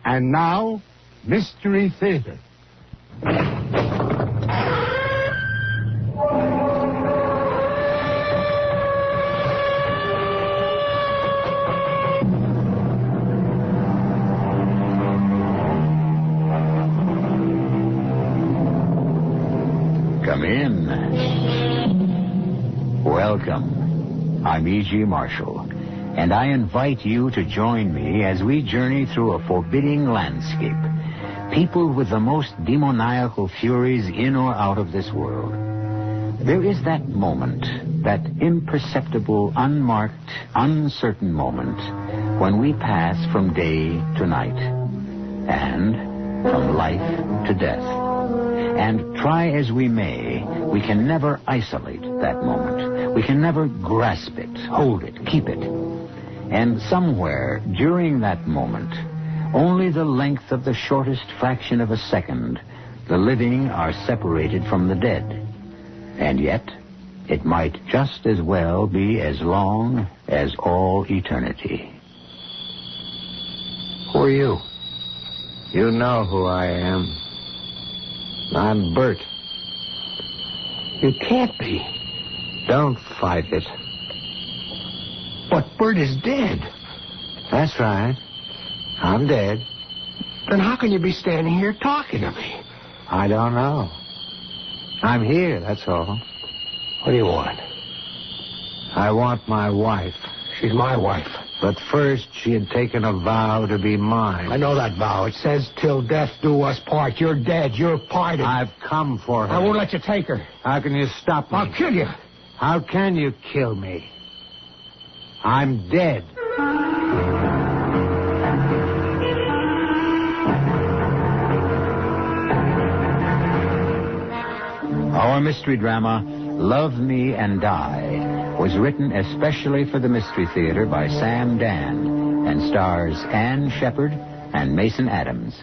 And now, Mystery Theater. Come in. Welcome. I'm E.G. Marshall, and I invite you to join me as we journey through a forbidding landscape, peopled with the most demoniacal furies in or out of this world. There is that moment, that imperceptible, unmarked, uncertain moment, when we pass from day to night, and from life to death. And try as we may, we can never isolate that moment. We can never grasp it, hold it, keep it. And somewhere during that moment, only the length of the shortest fraction of a second, the living are separated from the dead. And yet, it might just as well be as long as all eternity. Who are you? You know who I am. I'm Bert. You can't be. Don't fight it. But Bert is dead. That's right. I'm dead. Then how can you be standing here talking to me? I don't know. I'm here, that's all. What do you want? I want my wife. She's my wife. But first, she had taken a vow to be mine. I know that vow. It says, till death do us part. You're dead. You're parted. I've come for her. I won't let you take her. How can you stop me? I'll kill you. How can you kill me? I'm dead. Our mystery drama, Love Me and Die, was written especially for the Mystery Theater by Sam Dan and stars Ann Shepard and Mason Adams.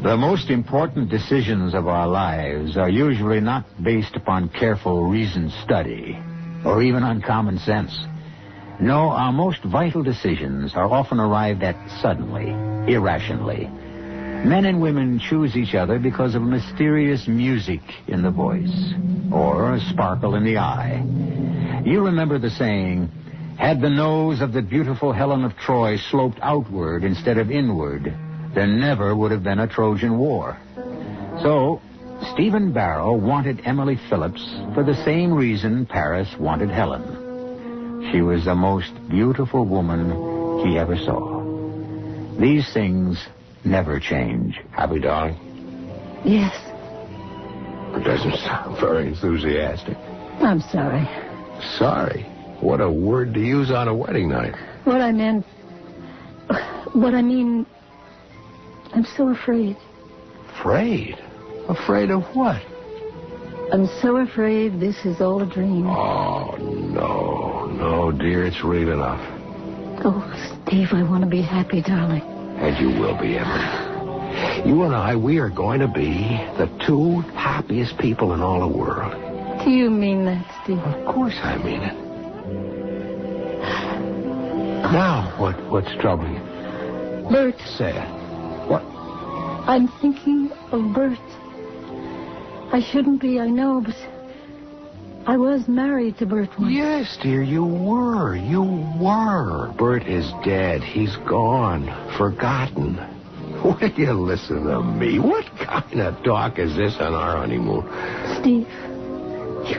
The most important decisions of our lives are usually not based upon careful reasoned study or even on common sense. No, our most vital decisions are often arrived at suddenly, irrationally. Men and women choose each other because of mysterious music in the voice or a sparkle in the eye. You remember the saying, had the nose of the beautiful Helen of Troy sloped outward instead of inward, there never would have been a Trojan War. So, Stephen Barrow wanted Emily Phillips for the same reason Paris wanted Helen. She was the most beautiful woman he ever saw. These things never change. Happy, darling? Yes. It doesn't sound very enthusiastic. I'm sorry. Sorry? What a word to use on a wedding night. What I mean, I'm so afraid. Afraid? Afraid of what? I'm so afraid this is all a dream. Oh, no. No, dear, it's real enough. Oh, Steve, I want to be happy, darling. And you will be, Emily. You and I, we are going to be the two happiest people in all the world. Do you mean that, Steve? Of course I mean it. Now, what's troubling you? Bert. Say it. What? I'm thinking of Bert. I shouldn't be, I know, but I was married to Bert once. Yes, dear, you were. You were. Bert is dead. He's gone. Forgotten. Will you listen to me? What kind of talk is this on our honeymoon? Steve,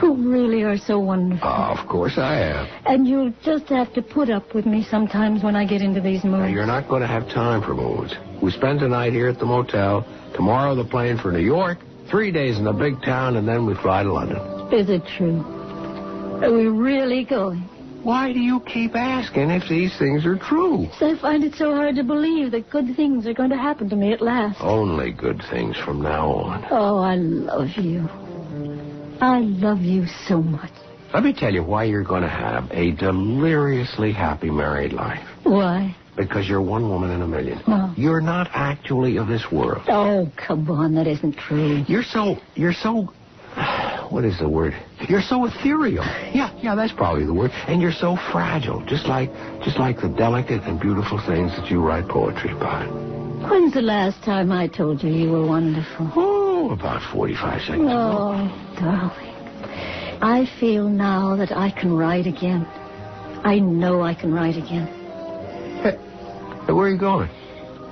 you really are so wonderful. Oh, of course I am. And you'll just have to put up with me sometimes when I get into these moods. Now, you're not going to have time for moods. We spend the night here at the motel. Tomorrow the plane for New York. 3 days in the big town, and then we fly to London. Is it true? Are we really going? Why do you keep asking if these things are true? I find it so hard to believe that good things are going to happen to me at last. Only good things from now on. Oh, I love you. I love you so much. Let me tell you why you're going to have a deliriously happy married life. Why? Because you're one woman in a million. Oh. You're not actually of this world. Oh, come on, that isn't true. You're so, what is the word? You're so ethereal. Yeah, that's probably the word. And you're so fragile, just like the delicate and beautiful things that you write poetry about. When's the last time I told you were wonderful? Oh, about 45 seconds ago. Oh, darling. I feel now that I can write again. I know I can write again. Hey, where are you going?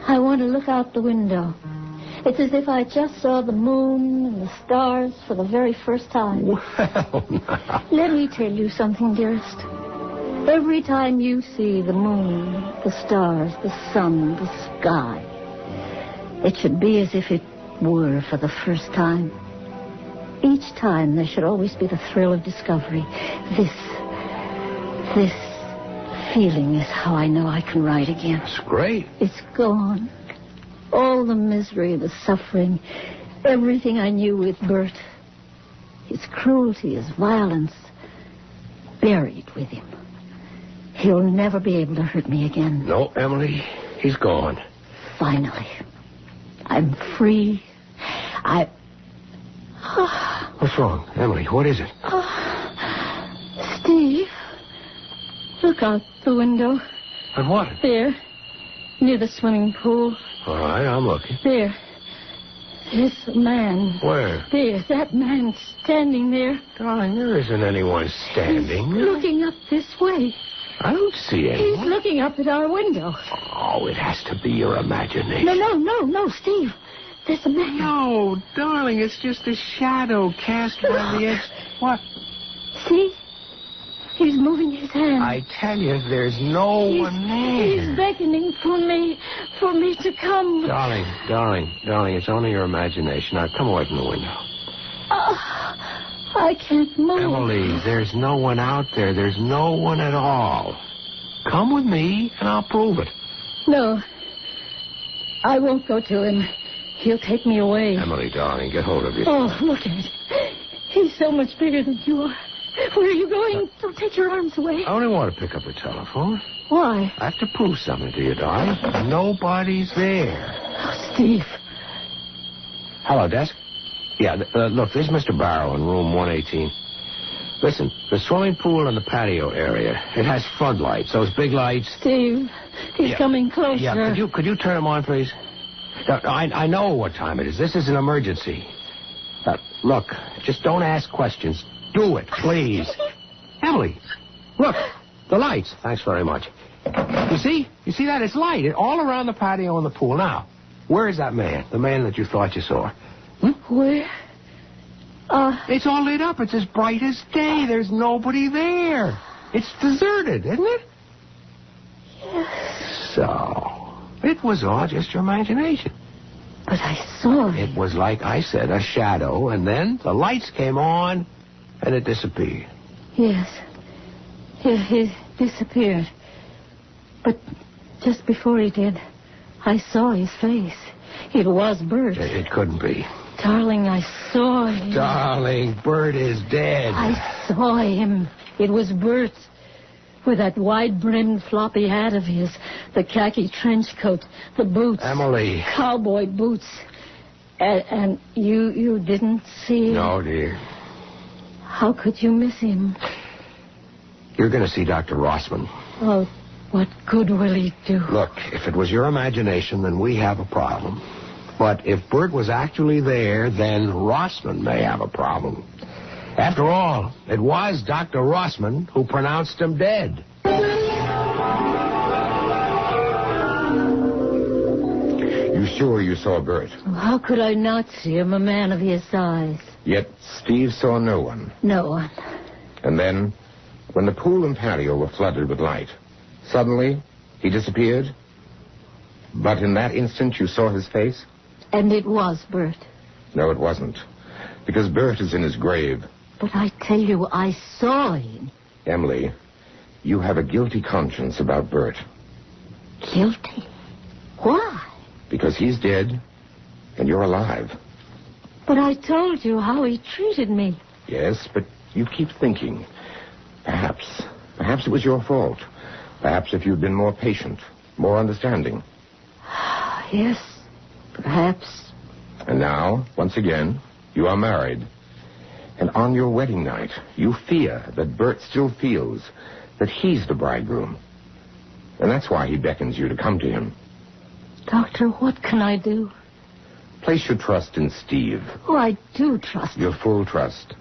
I want to look out the window. It's as if I just saw the moon and the stars for the very first time. Well, now. Let me tell you something, dearest. Every time you see the moon, the stars, the sun, the sky, it should be as if it were for the first time. Each time there should always be the thrill of discovery. This feeling is how I know I can write again. That's great. It's gone. All the misery, the suffering, everything I knew with Bert. His cruelty, his violence, buried with him. He'll never be able to hurt me again. No, Emily, he's gone. Finally. I'm free. What's wrong, Emily? What is it? Steve, look out the window. At what? There, near the swimming pool. All right, I'm looking. There. There's a man. Where? There, that man standing there. Darling, there isn't anyone standing. He's looking up this way. I don't see anyone. He's looking up at our window. Oh, it has to be your imagination. No, Steve. There's a man. No, darling, it's just a shadow cast by the edge. What? See? He's moving his hand. I tell you, there's no one there. He's beckoning for me to come. Darling, it's only your imagination. Now, come away from the window. I can't move. Emily, there's no one out there. There's no one at all. Come with me, and I'll prove it. No. I won't go to him. He'll take me away. Emily, darling, get hold of yourself. Oh, look at it. He's so much bigger than you are. Where are you going? Don't take your arms away. I only want to pick up the telephone. Why? I have to prove something to you, darling. Nobody's there. Oh, Steve. Hello, desk. Yeah, look, this is Mr. Barrow in room 118. Listen, the swimming pool and the patio area, it has floodlights, those big lights. Steve, he's coming closer. Yeah, could you turn them on, please? Now, I know what time it is. This is an emergency. Look, just don't ask questions. Do it, please. Emily, look, the lights. Thanks very much. You see that? It's light all around the patio and the pool. Now, where is that man? The man that you thought you saw? Where? It's all lit up. It's as bright as day. There's nobody there. It's deserted, isn't it? Yes. So, it was all just your imagination. But I saw it. It was like I said, a shadow, and then the lights came on, and it disappeared. Yes. He disappeared. But just before he did, I saw his face. It was Bert. It couldn't be. Darling, I saw him. Darling, Bert is dead. I saw him. It was Bert. With that wide-brimmed floppy hat of his, the khaki trench coat, the boots. Emily. Cowboy boots. And you didn't see him? No, dear. How could you miss him? You're going to see Dr. Rossman. Oh, what good will he do? Look, if it was your imagination, then we have a problem. But if Bert was actually there, then Rossman may have a problem. After all, it was Dr. Rossman who pronounced him dead. You sure you saw Bert? How could I not see him, a man of his size? Yet Steve saw no one. No one. And then, when the pool and patio were flooded with light, suddenly he disappeared? But in that instant you saw his face? And it was Bert. No, it wasn't. Because Bert is in his grave. But I tell you, I saw him. Emily, you have a guilty conscience about Bert. Guilty? Why? Because he's dead, and you're alive. But I told you how he treated me. Yes, but you keep thinking. Perhaps it was your fault. Perhaps if you'd been more patient, more understanding. Yes, perhaps. And now, once again, you are married. And on your wedding night, you fear that Bert still feels that he's the bridegroom. And that's why he beckons you to come to him. Doctor, what can I do? Place your trust in Steve. Oh, I do trust him. Your full trust.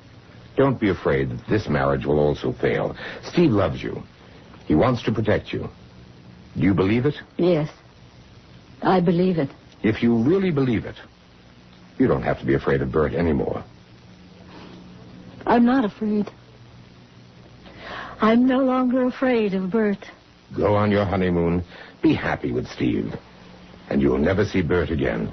Don't be afraid that this marriage will also fail. Steve loves you. He wants to protect you. Do you believe it? Yes, I believe it. If you really believe it, you don't have to be afraid of Bert anymore. I'm not afraid. I'm no longer afraid of Bert. Go on your honeymoon. Be happy with Steve. And you'll never see Bert again.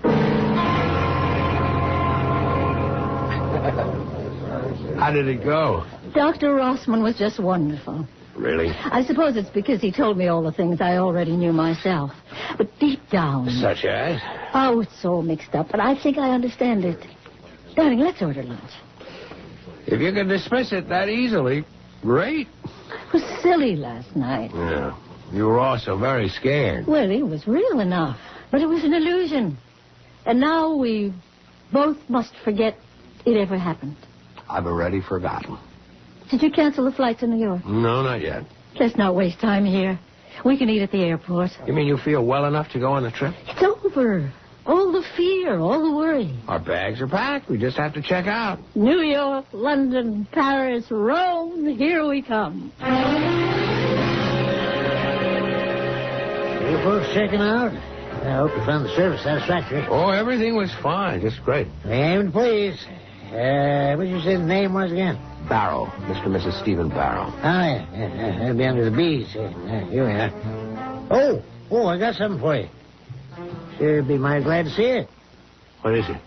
How did it go? Dr. Rossman was just wonderful. Really? I suppose it's because he told me all the things I already knew myself. But deep down... Such as? Oh, it's all mixed up, but I think I understand it. Darling, let's order lunch. If you can dismiss it that easily, great. It was silly last night. Yeah. You were also very scared. Well, it was real enough, but it was an illusion. And now we both must forget it ever happened. I've already forgotten. Did you cancel the flight to New York? No, not yet. Let's not waste time here. We can eat at the airport. You mean you feel well enough to go on the trip? It's over. All the fear, all the worry. Our bags are packed. We just have to check out. New York, London, Paris, Rome, here we come. You folks checking out? I hope you found the service satisfactory. Oh, everything was fine. Just great. Aim, please. What did you say the name was again? Barrow. Mr. and Mrs. Stephen Barrow. Oh, yeah. That'll be under the B's. Here we are. Oh, I got something for you. Sure be mighty glad to see it. What is it?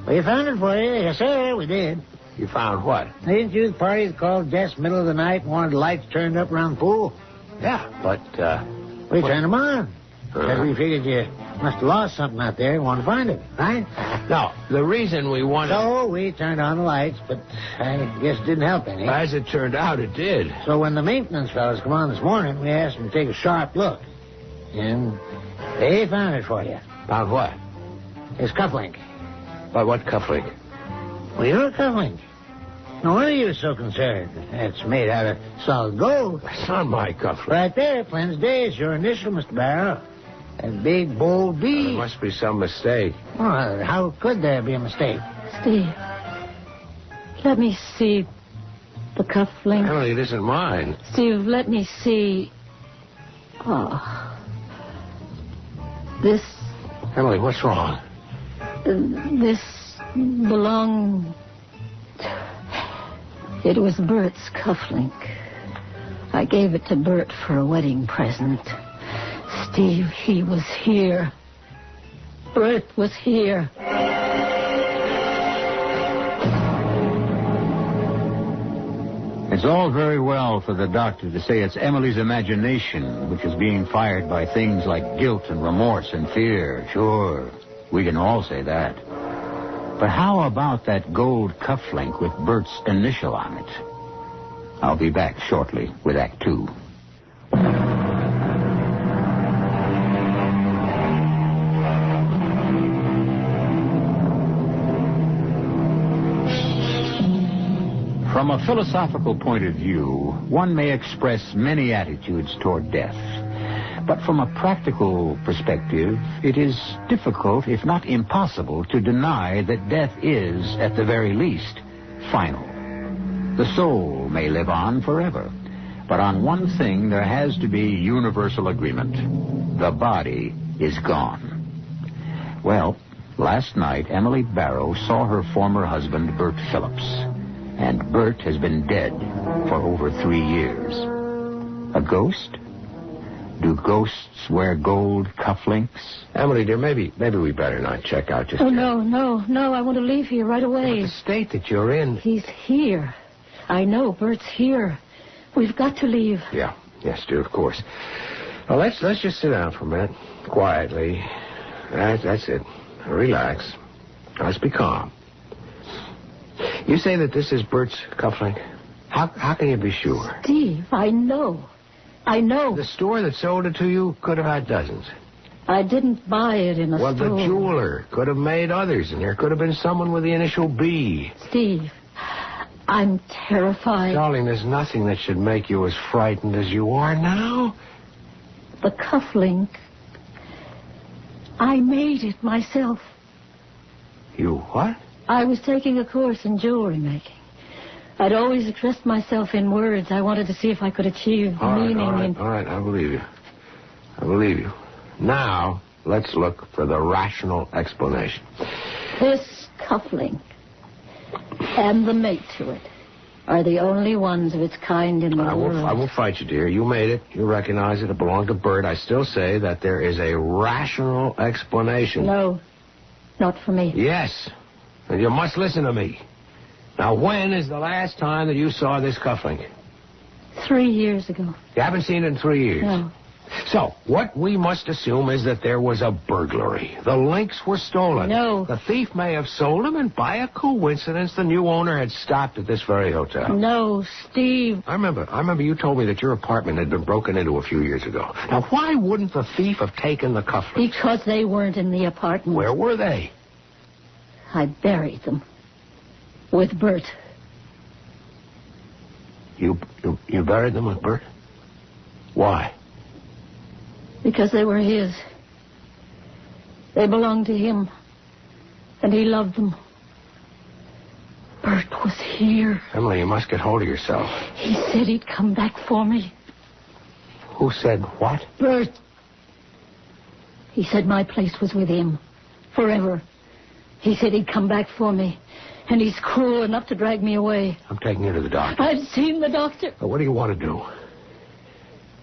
We found it for you. Yes, sir, we did. You found what? Ain't you the party that called Death's middle of the night and wanted the lights turned up around the pool? Yeah, but, We turned them on. Because Uh-huh. we figured you must have lost something out there and wanted to find it, right? No, the reason we wanted... So we turned on the lights, but I guess it didn't help any. As it turned out, it did. So when the maintenance fellas come on this morning, we asked them to take a sharp look. And they found it for you. Found what? It's cufflink. But what cufflink? Well, you're a cufflink. No wonder you were so concerned. It's made out of solid gold. That's not my cufflink. Right there, Flynn's Day, is your initial, Mr. Barrow. That big, bold B. There must be some mistake. Well, how could there be a mistake? Steve, let me see the cufflink. Emily, it isn't mine. Steve, let me see... Oh. This... Emily, what's wrong? This belonged... It was Bert's cufflink. I gave it to Bert for a wedding present. Steve, he was here. Bert was here. It's all very well for the doctor to say it's Emily's imagination which is being fired by things like guilt and remorse and fear. Sure, we can all say that. But how about that gold cufflink with Bert's initial on it? I'll be back shortly with Act 2. From a philosophical point of view, one may express many attitudes toward death. But from a practical perspective, it is difficult, if not impossible, to deny that death is, at the very least, final. The soul may live on forever, but on one thing there has to be universal agreement. The body is gone. Well, last night, Emily Barrow saw her former husband, Bert Phillips. And Bert has been dead for over 3 years. A ghost? Do ghosts wear gold cufflinks? Emily, dear, maybe we better not check out just Oh, yet. no. I want to leave here right away. The state that you're in. He's here. I know, Bert's here. We've got to leave. Yeah, yes, dear, of course. Well, let's just sit down for a minute, quietly. That's it. Relax. Let's be calm. You say that this is Bert's cufflink? How can you be sure? Steve, I know. The store that sold it to you could have had dozens. I didn't buy it in a Well, store. the jeweler could have made others, and there could have been someone with the initial B. Steve, I'm terrified. Darling, there's nothing that should make you as frightened as you are now. The cufflink. I made it myself. You what? I was taking a course in jewelry making. I'd always expressed myself in words. I wanted to see if I could achieve meaning. All right, I believe you. Now, let's look for the rational explanation. This cufflink and the mate to it are the only ones of its kind in the world. I will fight you, dear. You made it. You recognize it. It belonged to Bert. I still say that there is a rational explanation. No, not for me. Yes. And you must listen to me. Now, when is the last time that you saw this cufflink? 3 years ago. You haven't seen it in 3 years? No. So, what we must assume is that there was a burglary. The links were stolen. No. The thief may have sold them, and by a coincidence, the new owner had stopped at this very hotel. No, Steve. I remember you told me that your apartment had been broken into a few years ago. Now, why wouldn't the thief have taken the cufflinks? Because they weren't in the apartment. Where were they? I buried them. With Bert. You buried them with Bert? Why? Because they were his. They belonged to him. And he loved them. Bert was here. Emily, you must get hold of yourself. He said he'd come back for me. Who said what? Bert. He said my place was with him. Forever. He said he'd come back for me. And he's cruel enough to drag me away. I'm taking you to the doctor. I've seen the doctor. But what do you want to do?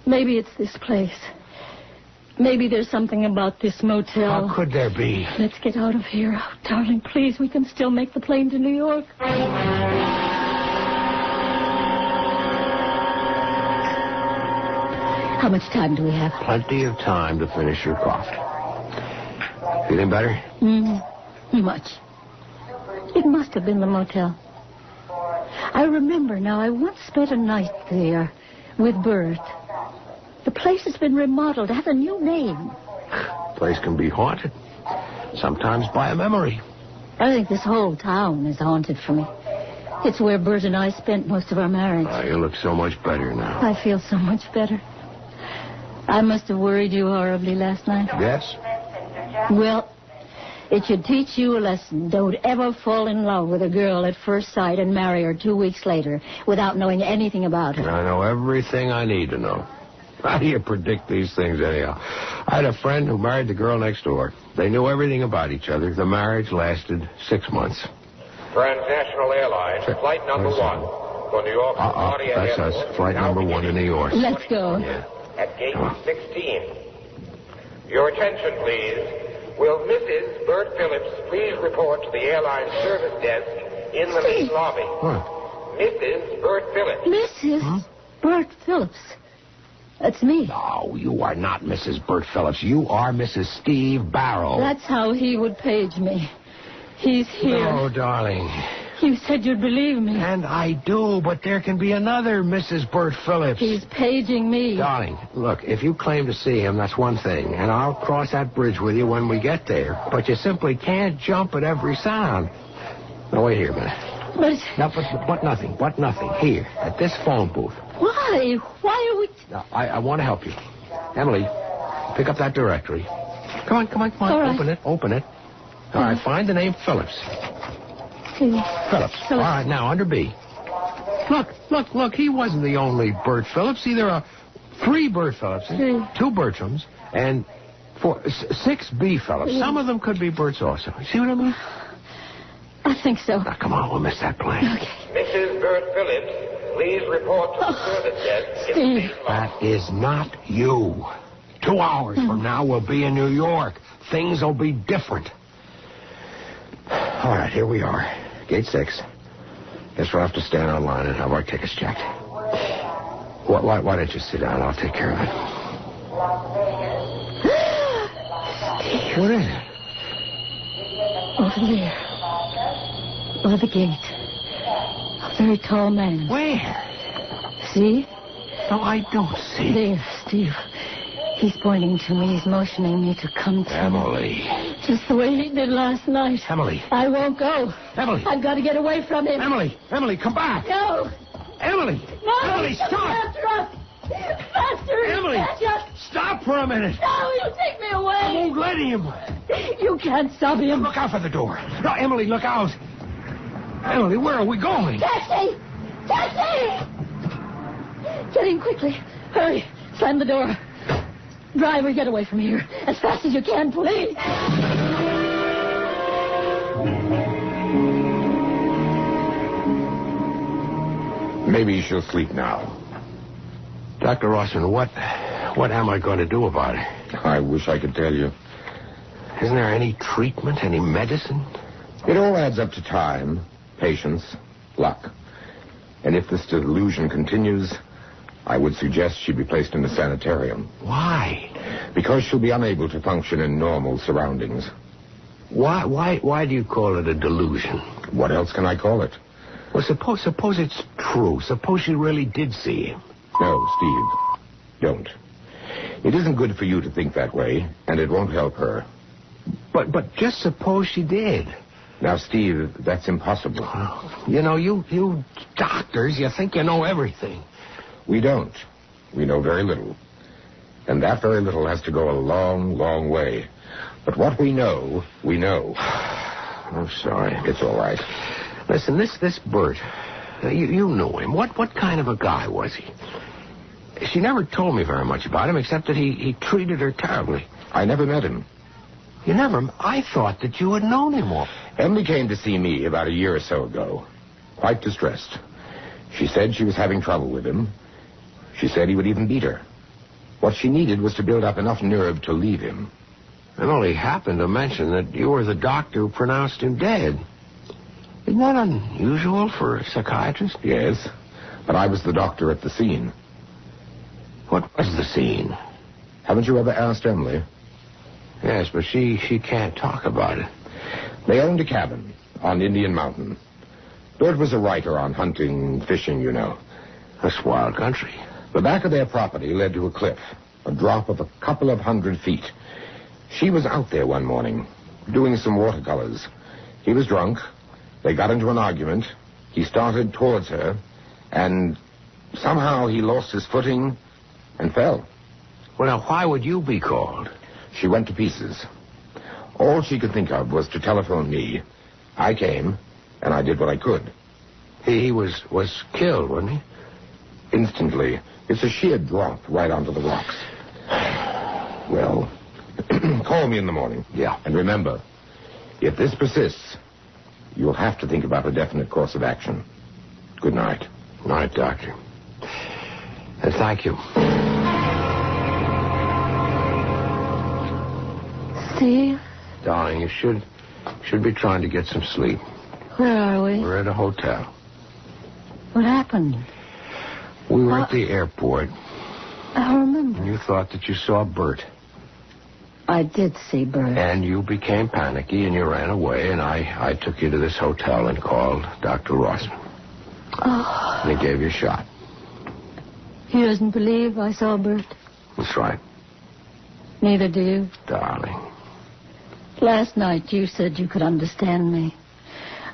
Maybe it's this place. Maybe there's something about this motel. How could there be? Let's get out of here. Oh, darling, please. We can still make the plane to New York. How much time do we have? Plenty of time to finish your coffee. Feeling better? Much. It must have been the motel. I remember now, I once spent a night there with Bert. The place has been remodeled, has a new name. Place can be haunted. Sometimes by a memory. I think this whole town is haunted for me. It's where Bert and I spent most of our marriage. You look so much better now. I feel so much better. I must have worried you horribly last night. Yes? Well, it should teach you a lesson. Don't ever fall in love with a girl at first sight and marry her 2 weeks later without knowing anything about her. I know everything I need to know. How do you predict these things anyhow? I had a friend who married the girl next door. They knew everything about each other. The marriage lasted 6 months. Transnational Airlines, flight number 1 for New York. That's us. Flight number 1 to New York. Let's go. Yeah. At gate 16. Your attention, please. Will Mrs. Bert Phillips please report to the airline service desk in the main lobby? What? Mrs. Bert Phillips. Mrs. Bert Phillips. That's me. No, you are not Mrs. Bert Phillips. You are Mrs. Steve Barrow. That's how he would page me. He's here. Oh, darling. You said you'd believe me. And I do, but there can be another Mrs. Bert Phillips. He's paging me. Darling, look, if you claim to see him, that's one thing, and I'll cross that bridge with you when we get there. But you simply can't jump at every sound. Now, wait here a minute. But nothing. Here, at this phone booth. Why? Why are we... Now, I want to help you. Emily, pick up that directory. Come on. All right. Open it. All right, find the name Phillips. Phillips. All right, now, under B. Look, he wasn't the only Bert Phillips. There are 3 Bert Phillipses, 2 Bertrams, and 6 B Phillips. Some of them could be Berts also. You see what I mean? I think so. Now, come on, we'll miss that plane. Okay. Mrs. Bert Phillips, please report to the service desk. Steve. That is not you. 2 hours from now, we'll be in New York. Things will be different. All right, here we are. Gate 6. Guess we'll have to stand online and have our tickets checked. Why don't you sit down? I'll take care of it. Steve. What is it? Over there. By the gate. A very tall man. Where? See? No, I don't see. There, Steve. He's pointing to me. He's motioning me to come to him. Emily. Just the way he did last night. Emily. I won't go. Emily. I've got to get away from him. Emily, come back. No. Emily. No, Emily, he's coming stop. after us. Faster. Emily, stop for a minute. No, you take me I away. won't let him. You can't stop him. Look out for the door. No, Emily, look out. Emily, where are we going? Taxi! Taxi! Get in quickly. Hurry. Slam the door. Driver, get away from here. As fast as you can, please. Maybe she'll sleep now. Dr. Rossman, what am I going to do about it? I wish I could tell you. Isn't there any treatment, any medicine? It all adds up to time, patience, luck. And if this delusion continues, I would suggest she be placed in a sanitarium. Why? Because she'll be unable to function in normal surroundings. Why do you call it a delusion? What else can I call it? Well, suppose it's true. Suppose she really did see him. No, Steve, don't. It isn't good for you to think that way, and it won't help her. But just suppose she did. Now, Steve, that's impossible. You know, you doctors, you think you know everything. We don't. We know very little. And that very little has to go a long, long way. But what we know, we know. I'm sorry. It's all right. Listen, this Bert, you knew him. What kind of a guy was he? She never told me very much about him, except that he treated her terribly. I never met him. You never? I thought that you had known him all. Emily came to see me about a year or so ago, quite distressed. She said she was having trouble with him. She said he would even beat her. What she needed was to build up enough nerve to leave him. Emily happened to mention that you were the doctor who pronounced him dead. Isn't that unusual for a psychiatrist? Yes, but I was the doctor at the scene. What was the scene? Haven't you ever asked Emily? Yes, but she can't talk about it. They owned a cabin on Indian Mountain. Bert was a writer on hunting, fishing, you know. That's wild country. The back of their property led to a cliff, a drop of a couple of 100 feet. She was out there one morning, doing some watercolors. He was drunk. They got into an argument. He started towards her, and somehow he lost his footing and fell. Well, now, why would you be called? She went to pieces. All she could think of was to telephone me. I came, and I did what I could. He was killed, wasn't he? Instantly. It's a sheer drop right onto the rocks. Well, call me in the morning. Yeah. And remember, if this persists, you'll have to think about a definite course of action. Good night. Night, Doctor. And thank you. Steve, Darling, you should be trying to get some sleep. where are we? We're at a hotel. What happened? We were at the airport, I remember. and you thought that you saw Bert. I did see Bert. And you became panicky, and you ran away, and I took you to this hotel and called Dr. Rossman. Oh, And he gave you a shot. he doesn't believe I saw Bert. That's right, Neither do you. darling. Last night you said you could understand me.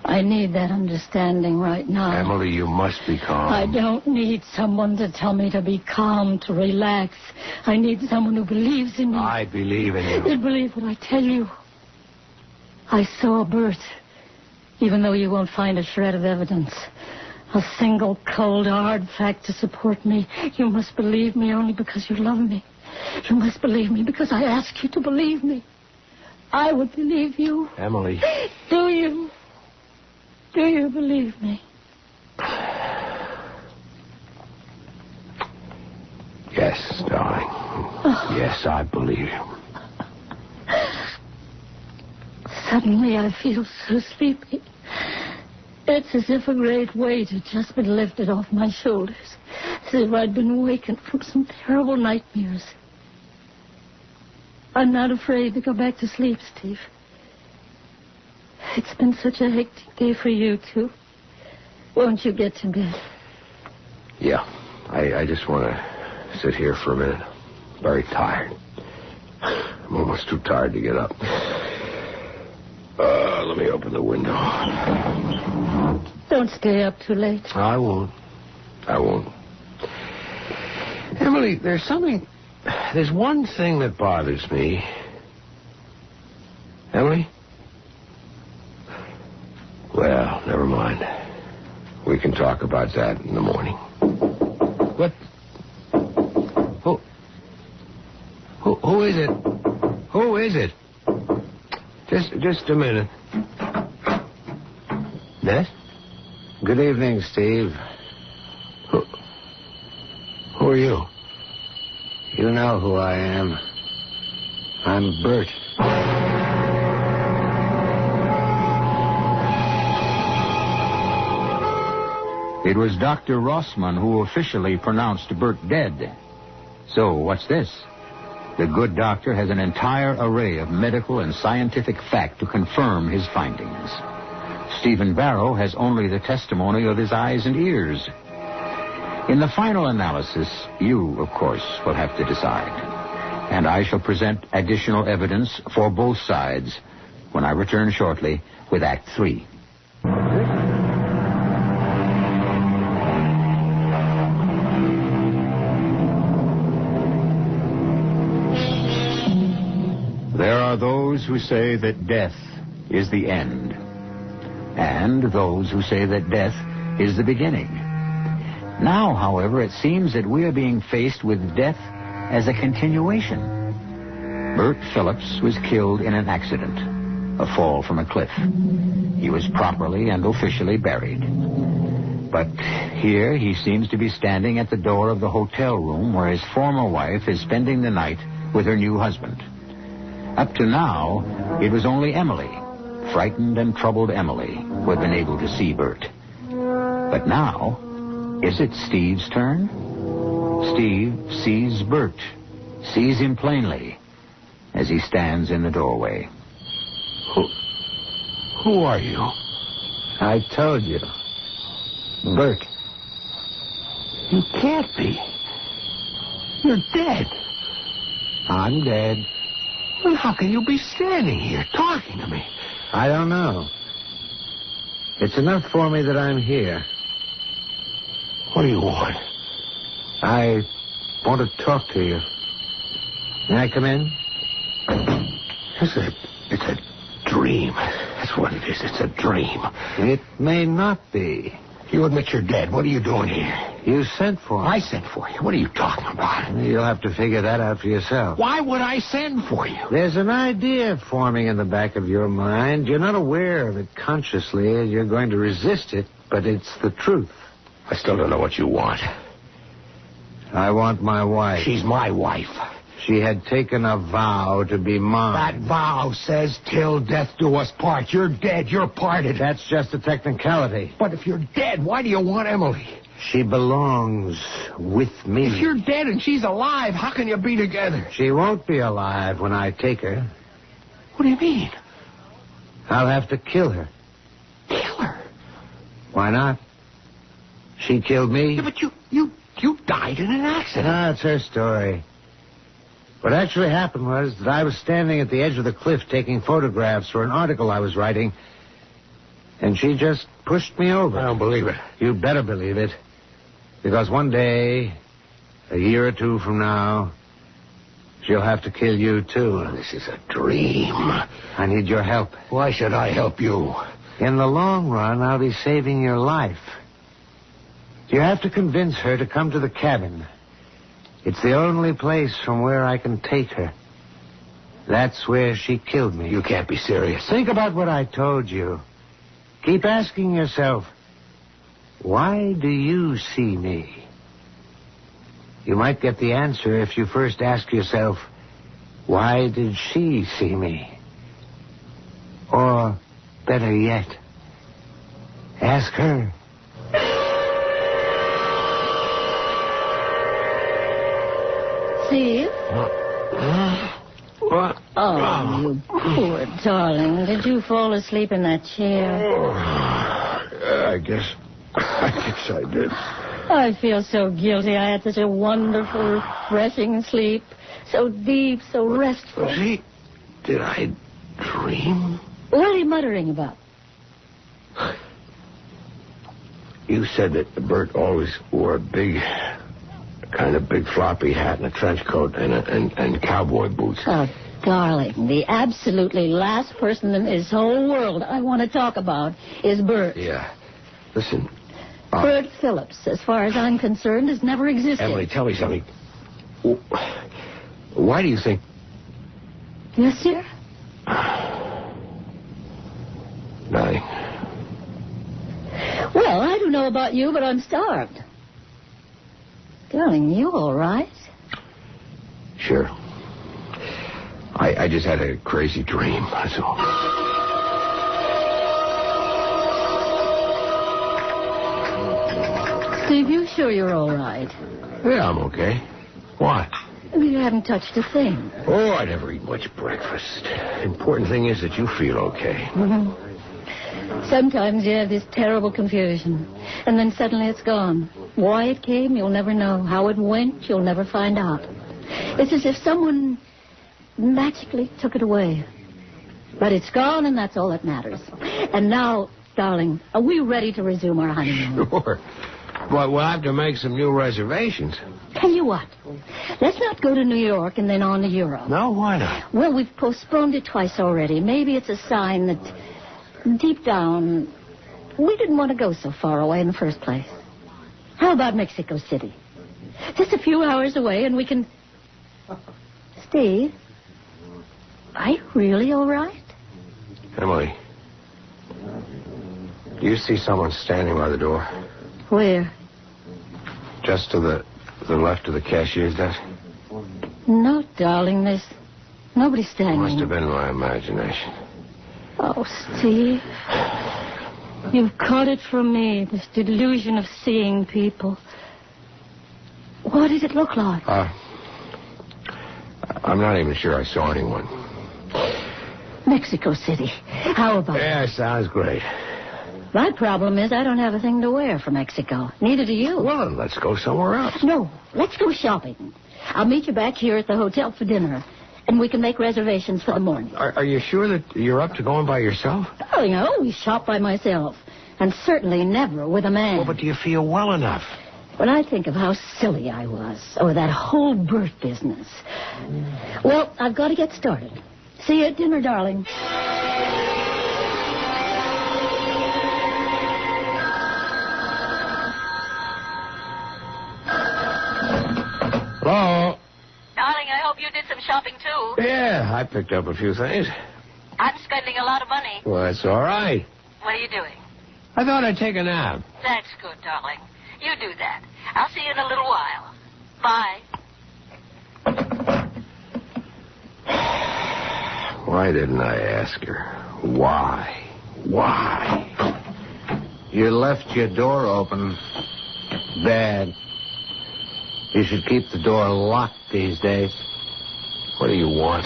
I need that understanding right now. Emily, you must be calm. I don't need someone to tell me to be calm, to relax. I need someone who believes in me. I believe in You'll you. believe what I tell you. I saw Bert, even though you won't find a shred of evidence. A single cold, hard fact to support me. You must believe me only because you love me. You must believe me because I ask you to believe me. I would believe you. Emily. Do you? Do you believe me? Yes, darling. Yes, I believe you. Suddenly I feel so sleepy. It's as if a great weight had just been lifted off my shoulders. As if I'd been awakened from some terrible nightmares. I'm not afraid to go back to sleep, Steve. It's been such a hectic day for you, too. Won't you get to bed? Yeah, I just want to sit here for a minute. Very tired. I'm almost too tired to get up. Let me open the window. Don't stay up too late. I won't. Emily, there's one thing that bothers me. Emily? Well, never mind. We can talk about that in the morning. What? Who is it? Who is it? Just a minute. Ned? Good evening, Steve. Who are you? You know who I am. I'm Bert. It was Dr. Rossman who officially pronounced Bert dead. So, what's this? The good doctor has an entire array of medical and scientific fact to confirm his findings. Stephen Barrow has only the testimony of his eyes and ears. In the final analysis, you, of course, will have to decide. And I shall present additional evidence for both sides when I return shortly with Act 3. There are those who say that death is the end, and those who say that death is the beginning. Now, however, it seems that we are being faced with death as a continuation. Bert Phillips was killed in an accident, a fall from a cliff. He was properly and officially buried. But here he seems to be standing at the door of the hotel room where his former wife is spending the night with her new husband. Up to now, it was only Emily, frightened and troubled Emily, who had been able to see Bert. But now, is it Steve's turn? Steve sees Bert, sees him plainly, as he stands in the doorway. Who are you? I told you. Bert. You can't be. You're dead. I'm dead. Well, how can you be standing here talking to me? I don't know. It's enough for me that I'm here. What do you want? I want to talk to you. May I come in? It's a dream. That's what it is. It's a dream. It may not be. You admit you're dead. What are you doing here? You sent for me. I sent for you. What are you talking about? You'll have to figure that out for yourself. Why would I send for you? There's an idea forming in the back of your mind. You're not aware of it consciously. You're going to resist it, but it's the truth. I still don't know what you want. I want my wife. She's my wife. She had taken a vow to be mine. That vow says till death do us part. You're dead. You're parted. That's just a technicality. But if you're dead, why do you want Emily? She belongs with me. If you're dead and she's alive, how can you be together? She won't be alive when I take her. What do you mean? I'll have to kill her. Kill her? Why not? She killed me. Yeah, but you died in an accident. That's her story. What actually happened was that I was standing at the edge of the cliff taking photographs for an article I was writing, and she just pushed me over. I don't believe it. You'd better believe it. Because one day, a year or two from now, she'll have to kill you, too. Oh, this is a dream. I need your help. Why should I help you? In the long run, I'll be saving your life. You have to convince her to come to the cabin. It's the only place from where I can take her. That's where she killed me. You can't be serious. Think about what I told you. Keep asking yourself, why do you see me? You might get the answer if you first ask yourself, why did she see me? Or, better yet, ask her. Steve? What? Oh, you poor darling. Did you fall asleep in that chair? I guess I did. I feel so guilty. I had such a wonderful, refreshing sleep. So deep, so restful. See, did I dream? What are you muttering about? You said that Bert always wore a big floppy hat and a trench coat and cowboy boots. Oh, darling, the absolutely last person in this whole world I want to talk about is Bert. Yeah. Listen. Bert Phillips, as far as I'm concerned, has never existed. Emily, tell me something. Why do you think... Yes, dear? Nothing. Well, I don't know about you, but I'm starved. Darling, you all right? Sure. I just had a crazy dream, that's all. Steve, you sure you're all right? Yeah, I'm okay. Why? You haven't touched a thing. Oh, I never eat much breakfast. Important thing is that you feel okay. Mm-hmm. Sometimes you have this terrible confusion, and then suddenly it's gone. Why it came, you'll never know. How it went, you'll never find out. It's as if someone magically took it away. But it's gone, and that's all that matters. And now, darling, are we ready to resume our honeymoon? Sure. But we'll have to make some new reservations. Tell you what, let's not go to New York and then on to Europe. No, why not? Well, we've postponed it twice already. Maybe it's a sign that deep down we didn't want to go so far away in the first place. How about Mexico City? Just a few hours away and we can... Steve, are you really all right? Emily, do you see someone standing by the door? Where? Just to the left of the cashier's desk? No, darling, there's nobody standing. Must have been my imagination. Oh, Steve. You've caught it from me, this delusion of seeing people. What did it look like? I'm not even sure I saw anyone. Mexico City. How about it? Yeah, sounds great. My problem is I don't have a thing to wear for Mexico. Neither do you. Well, then let's go somewhere else. No, let's go shopping. I'll meet you back here at the hotel for dinner, and we can make reservations for the morning. Are you sure that you're up to going by yourself? Darling, I always shop by myself, and certainly never with a man. Well, but do you feel well enough? When I think of how silly I was over that whole Bert business. Well, I've got to get started. See you at dinner, darling. Hello? Darling, I hope you did some shopping, too. Yeah, I picked up a few things. I'm spending a lot of money. Well, that's all right. What are you doing? I thought I'd take a nap. That's good, darling. You do that. I'll see you in a little while. Bye. Why didn't I ask her? Why? You left your door open. Bad. You should keep the door locked these days. What do you want?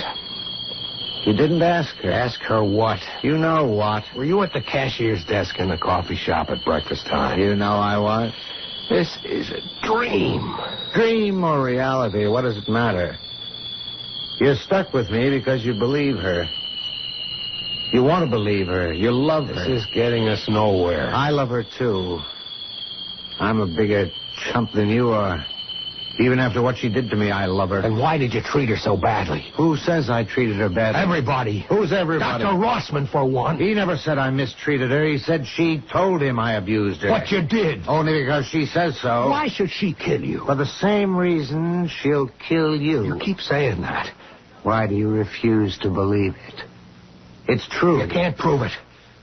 You didn't ask her. Ask her what? You know what. Were you at the cashier's desk in the coffee shop at breakfast time? You know I was. This is a dream. Dream or reality, what does it matter? You're stuck with me because you believe her. You want to believe her. You love her. This is getting us nowhere. I love her, too. I'm a bigger chump than you are. Even after what she did to me, I love her. And why did you treat her so badly? Who says I treated her badly? Everybody. Who's everybody? Dr. Rossman, for one. He never said I mistreated her. He said she told him I abused her. What you did. Only because she says so. Why should she kill you? For the same reason she'll kill you. You keep saying that. Why do you refuse to believe it? It's true. You can't prove it.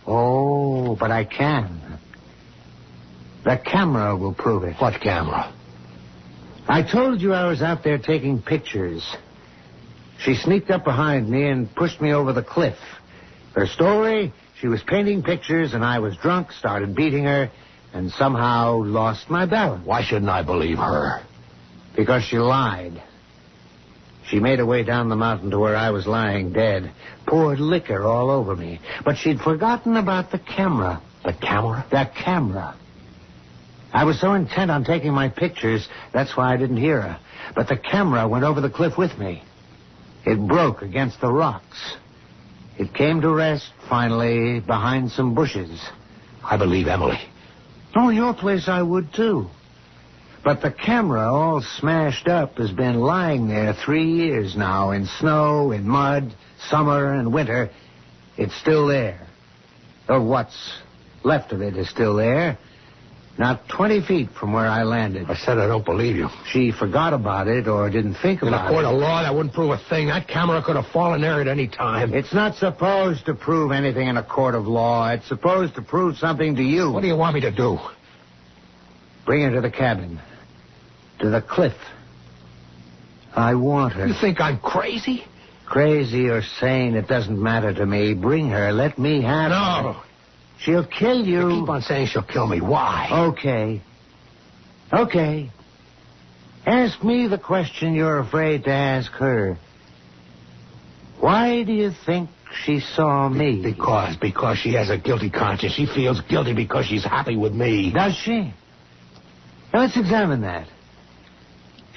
Oh, but I can. The camera will prove it. What camera? I told you I was out there taking pictures. She sneaked up behind me and pushed me over the cliff. Her story, she was painting pictures and I was drunk, started beating her, and somehow lost my balance. Why shouldn't I believe her? Because she lied. She made her way down the mountain to where I was lying dead, poured liquor all over me. But she'd forgotten about the camera. The camera? That camera. I was so intent on taking my pictures, that's why I didn't hear her. But the camera went over the cliff with me. It broke against the rocks. It came to rest, finally, behind some bushes. I believe Emily. Oh, in your place I would, too. But the camera, all smashed up, has been lying there 3 years now, in snow, in mud, summer and winter. It's still there. Or what's left of it is still there. Not 20 feet from where I landed. I said I don't believe you. She forgot about it or didn't think In about a court it. of law, that wouldn't prove a thing. That camera could have fallen there at any time. It's not supposed to prove anything in a court of law. It's supposed to prove something to you. What do you want me to do? Bring her to the cabin. To the cliff. I want her. You think I'm crazy? Crazy or sane, it doesn't matter to me. Bring her. Let me have her. No. She'll kill you. You keep on saying she'll kill me. Why? Okay. Ask me the question you're afraid to ask her. Why do you think she saw me? Because she has a guilty conscience. She feels guilty because she's happy with me. Does she? Now, let's examine that.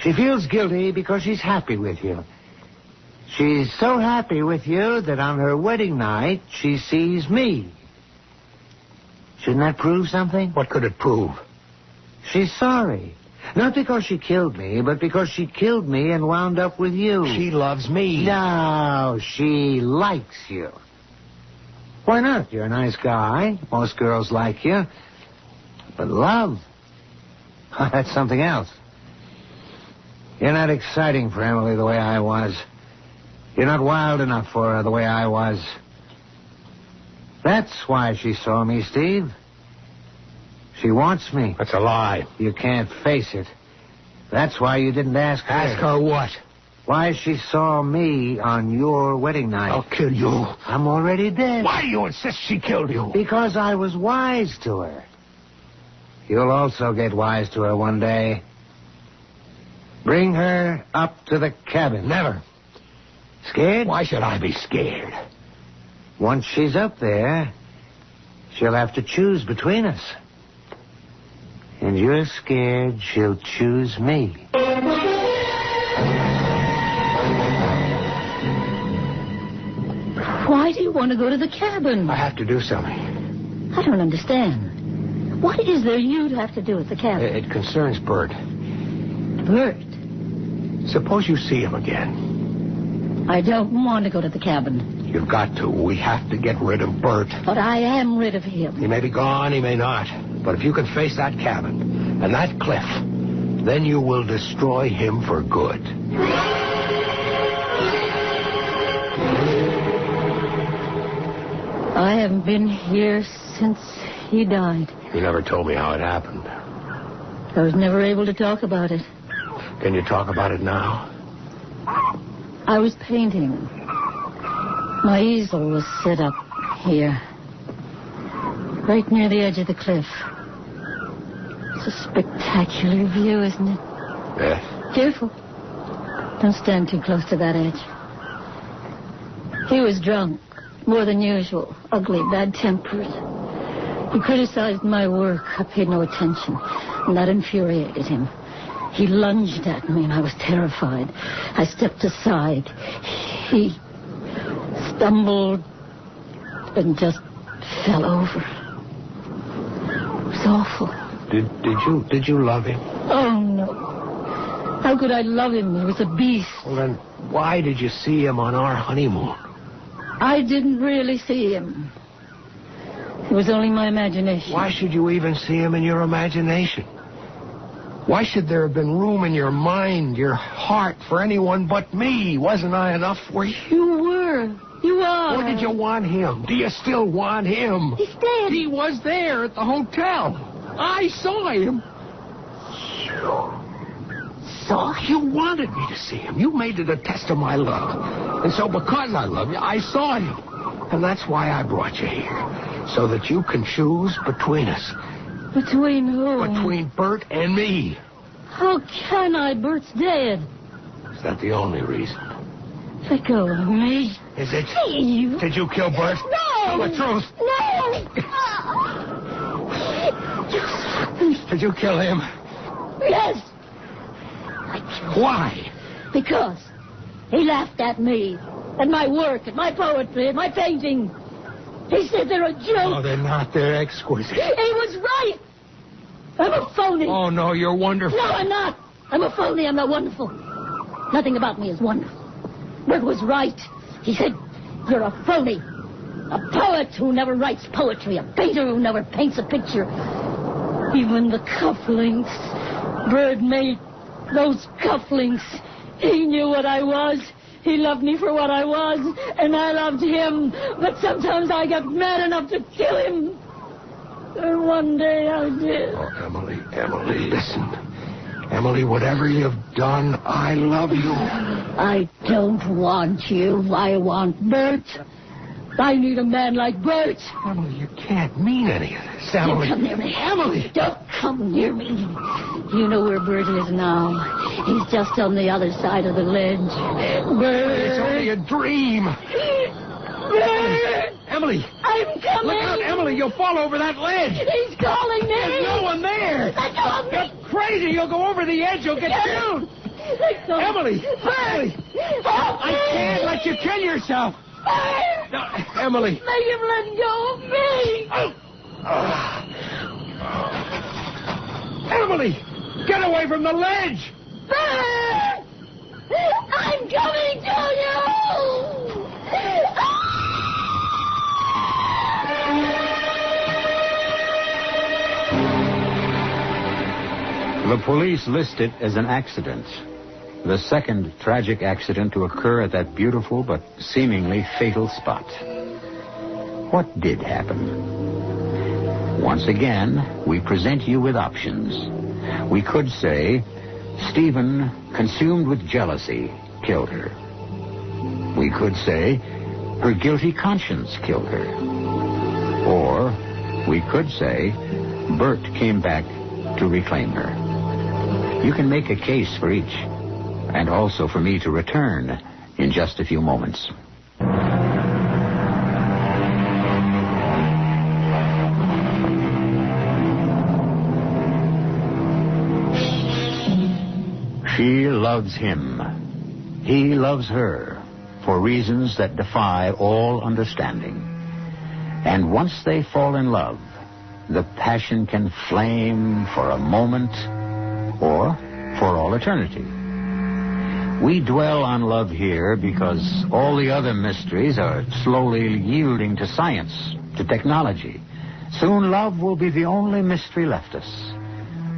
She feels guilty because she's happy with you. She's so happy with you that on her wedding night, she sees me. Shouldn't that prove something? What could it prove? She's sorry. Not because she killed me, but because she killed me and wound up with you. She loves me. No, she likes you. Why not? You're a nice guy. Most girls like you. But love, that's something else. You're not exciting for Emily the way I was. You're not wild enough for her the way I was. That's why she saw me, Steve. She wants me. That's a lie. You can't face it. That's why you didn't ask her. Ask her what? Why she saw me on your wedding night. I'll kill you. I'm already dead. Why do you insist she killed you? Because I was wise to her. You'll also get wise to her one day. Bring her up to the cabin. Never. Scared? Why should I be scared? Once she's up there, she'll have to choose between us. And you're scared she'll choose me. Why do you want to go to the cabin? I have to do something. I don't understand. What is there you'd have to do at the cabin? It concerns Bert. Bert, Suppose you see him again. I don't want to go to the cabin. You've got to. We have to get rid of Bert. But I am rid of him. He may be gone, he may not. But if you can face that cabin and that cliff, then you will destroy him for good. I haven't been here since he died. You never told me how it happened. I was never able to talk about it. Can you talk about it now? I was painting. My easel was set up here, right near the edge of the cliff. It's a spectacular view, isn't it? Yes. Careful. Don't stand too close to that edge. He was drunk, more than usual, ugly, bad-tempered. He criticized my work. I paid no attention, and that infuriated him. He lunged at me, and I was terrified. I stepped aside. He stumbled and just fell over. It was awful. Did you love him? Oh, no. How could I love him? He was a beast. Well, then why did you see him on our honeymoon? I didn't really see him. It was only my imagination. Why should you even see him in your imagination? Why should there have been room in your mind, your heart, for anyone but me? Wasn't I enough for you? You were. You are. Or did you want him? Do you still want him? He's dead. He was there at the hotel. I saw him. Saw him? You wanted me to see him. You made it a test of my love. And so because I love you, I saw him. And that's why I brought you here. So that you can choose between us. Between who? Between Bert and me. How can I? Bert's dead. Is that the only reason? Let go of me. Is it? Steve. Did you kill Bert? No. Tell the truth. No. Did you kill him? Yes. I killed him. Why? Because he laughed at me. at my work, at my poetry, at my painting. He said they're a joke. Oh, they're not. They're exquisite. He was right. I'm a phony. Oh, no, you're wonderful. No, I'm not. I'm a phony. I'm not wonderful. Nothing about me is wonderful. Bert was right. He said, you're a phony. A poet who never writes poetry. A painter who never paints a picture. Even the cufflinks. Bert made those cufflinks. He knew what I was. He loved me for what I was, and I loved him. But sometimes I got mad enough to kill him. And one day I did. Oh, Emily, listen. Emily, whatever you've done, I love you. I don't want you. I want Bert. I need a man like Bert. Emily, you can't mean any of this. Don't Emily. come near me. Emily. Don't come near me. You know where Bert is now. He's just on the other side of the ledge. Bert. It's only a dream. Bert. Emily. I'm coming. Look out, Emily. You'll fall over that ledge. He's calling me. There's no one there. Let go of me. You're crazy. You'll go over the edge. You'll get killed. Let go. Emily. Bert. Emily. Help I me. can't let you kill yourself. Bert. No, Emily. Make him let go of me. Emily, get away from the ledge. Bert. I'm coming to you. The police list it as an accident. The second tragic accident to occur at that beautiful but seemingly fatal spot. What did happen? Once again, we present you with options. We could say, Stephen, consumed with jealousy, killed her. We could say, her guilty conscience killed her. Or we could say, Bert came back to reclaim her. You can make a case for each. And also for me to return in just a few moments. She loves him. He loves her for reasons that defy all understanding. And once they fall in love, the passion can flame for a moment or for all eternity. We dwell on love here because all the other mysteries are slowly yielding to science, to technology. Soon love will be the only mystery left us,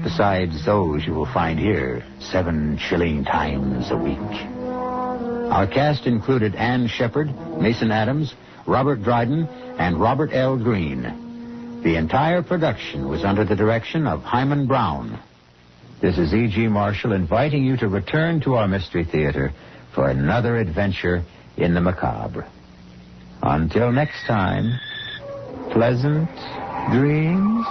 besides those you will find here 7 chilling times a week. Our cast included Ann Shepard, Mason Adams, Robert Dryden, and Robert L. Green. The entire production was under the direction of Hyman Brown. This is E.G. Marshall inviting you to return to our Mystery Theater for another adventure in the macabre. Until next time, pleasant dreams.